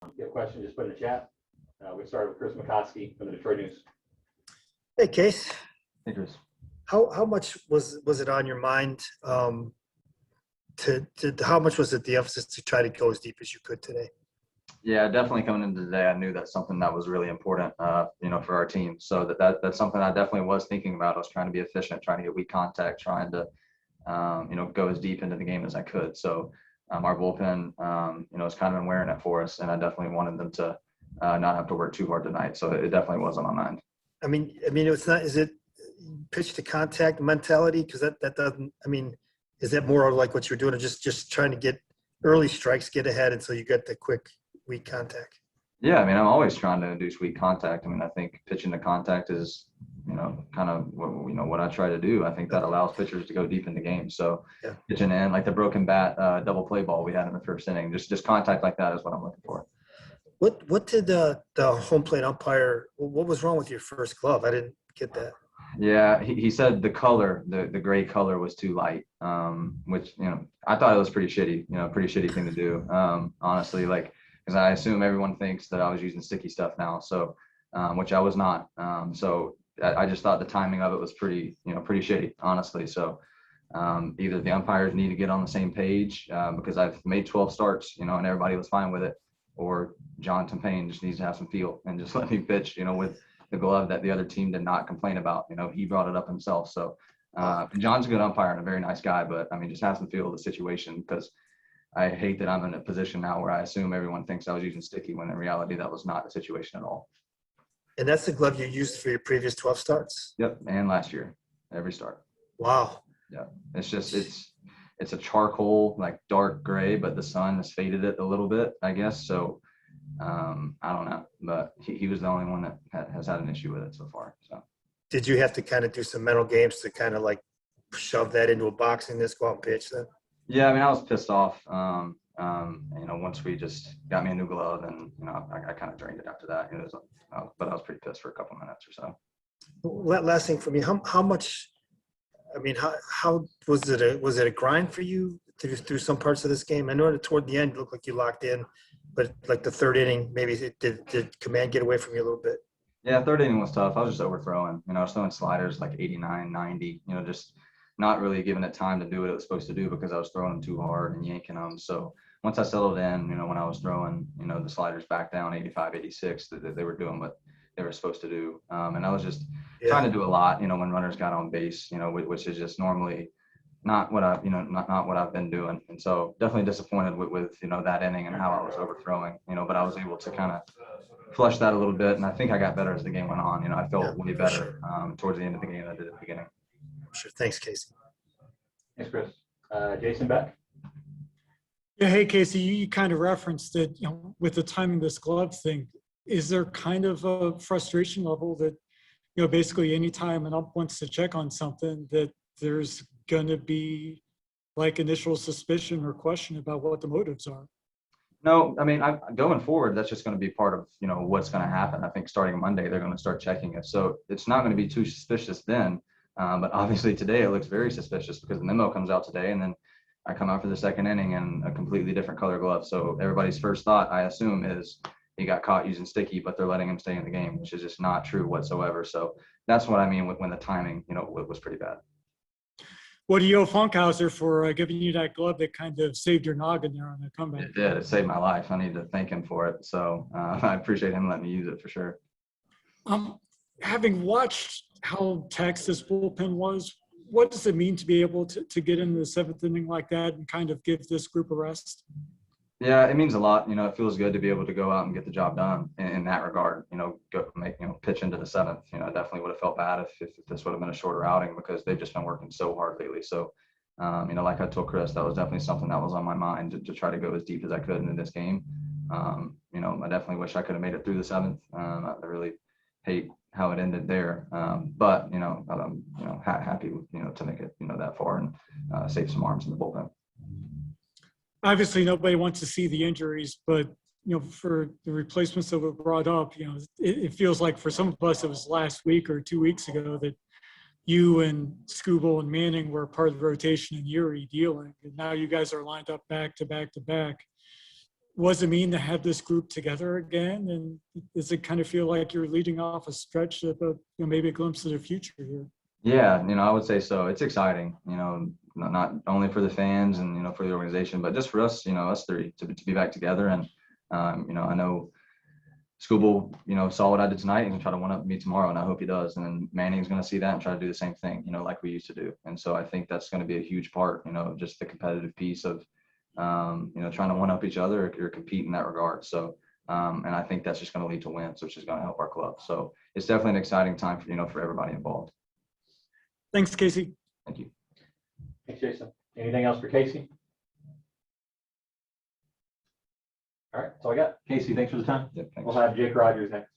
If you have a question, just put in the chat. We started with Chris McCoskey from the Detroit News. Hey, Case. Hey, Chris. How much was it on your mind? How much was it the emphasis to try to go as deep as you could today? Yeah, definitely coming into today, I knew that's something that was really important, for our team. So that's something I definitely was thinking about. I was trying to be efficient, trying to get weak contact, trying to, go as deep into the game as I could. So our bullpen, has kind of been wearing it for us, and I definitely wanted them to not have to work too hard tonight. So it definitely was on my mind. I mean, it's not. Is it pitch to contact mentality? Because that doesn't. I mean, is that more like what you're doing, or just trying to get early strikes, get ahead, until you get the quick weak contact? Yeah, I mean, I'm always trying to induce weak contact. I mean, I think pitching to contact is, kind of what I try to do. I think that allows pitchers to go deep in the game. So Yeah. pitching in like the broken bat double play ball we had in the first inning, just contact like that is what I'm looking for. What did the home plate umpire? What was wrong with your first glove? I didn't get that. Yeah, he said the color, the gray color was too light, which, I thought it was pretty shitty, pretty shitty thing to do, honestly, because I assume everyone thinks that I was using sticky stuff now, so, which I was not. So I just thought the timing of it was pretty shitty, honestly. So either the umpires need to get on the same page because I've made 12 starts, and everybody was fine with it, or John Tempane just needs to have some feel and just let me pitch, with the glove that the other team did not complain about. He brought it up himself. So John's a good umpire and a very nice guy, but I mean, just have some feel of the situation, because I hate that I'm in a position now where I assume everyone thinks I was using sticky, when in reality that was not the situation at all. And that's the glove you used for your previous 12 starts? Yep, and last year, every start. Wow. Yeah, it's just it's a charcoal, like dark gray, but the sun has faded it a little bit, I guess. So I don't know, but he was the only one that has had an issue with it so far. So did you have to kind of do some mental games to kind of like shove that into a box and just go out and pitch then? Yeah, I mean, I was pissed off. Once we just got me a new glove, and I kind of drained it after that. But I was pretty pissed for a couple minutes or so. Last thing for me, how much? I mean, how was it? Was it a grind for you through some parts of this game? I know that toward the end it looked like you locked in, but like the third inning, maybe did command get away from you a little bit? Yeah, third inning was tough. I was just overthrowing. I was throwing sliders like 89, 90. Just not really giving it time to do what it was supposed to do, because I was throwing them too hard and yanking them. So once I settled in, when I was throwing, the sliders back down 85, 86, that they were doing what they were supposed to do. And I was just trying to do a lot, when runners got on base, which is just normally not what not what I've been doing. And so definitely disappointed with that inning and how I was overthrowing, but I was able to kind of flush that a little bit. And I think I got better as the game went on. I felt way better towards the end of the game than I did at the beginning. Sure. Thanks, Casey. Thanks, Chris. Jason Beck. Yeah, hey, Casey, you kind of referenced it, with the timing this glove thing. Is there kind of a frustration level that, basically anytime an ump wants to check on something, that there's going to be like initial suspicion or question about what the motives are? No, I mean, going forward, that's just going to be part of, what's going to happen. I think starting Monday, they're going to start checking it. So it's not going to be too suspicious then. But obviously today it looks very suspicious, because the memo comes out today, and then I come out for the second inning in a completely different color glove. So everybody's first thought, I assume, is he got caught using sticky, but they're letting him stay in the game, which is just not true whatsoever. So that's what I mean with when the timing, was pretty bad. What do you owe Funkhouser for giving you that glove that kind of saved your noggin there on the comeback? It did. It saved my life. I need to thank him for it. So I appreciate him letting me use it for sure. Having watched how taxed this bullpen was, what does it mean to be able to get into the seventh inning like that and kind of give this group a rest? Yeah, it means a lot. It feels good to be able to go out and get the job done in that regard. Pitch into the seventh. I definitely would have felt bad if this would have been a shorter outing, because they've just been working so hard lately. So, like I told Chris, that was definitely something that was on my mind to try to go as deep as I could into this game. I definitely wish I could have made it through the seventh. I really hate how it ended there, but I'm happy to make it that far and save some arms in the bullpen. Obviously, nobody wants to see the injuries, but for the replacements that were brought up, it feels like for some of us it was last week or 2 weeks ago that you and Scooble and Manning were part of the rotation in Erie dealing, and now you guys are lined up back to back to back. was it mean to have this group together again? And does it kind of feel like you're leading off a stretch of maybe a glimpse of the future here? Yeah, I would say so. It's exciting, not only for the fans and, for the organization, but just for us, us three to be back together. And, I know Scooball, saw what I did tonight and try to one up me tomorrow. And I hope he does. And then Manning's going to see that and try to do the same thing, like we used to do. And so I think that's going to be a huge part, just the competitive piece of, trying to one up each other or compete in that regard. So, and I think that's just going to lead to wins, which is going to help our club. So it's definitely an exciting time for everybody involved. Thanks, Casey. Thank you. Thanks, Jason. Anything else for Casey? All right, that's all I got. Casey, thanks for the time. Yeah, thanks. We'll have Jake Rogers next.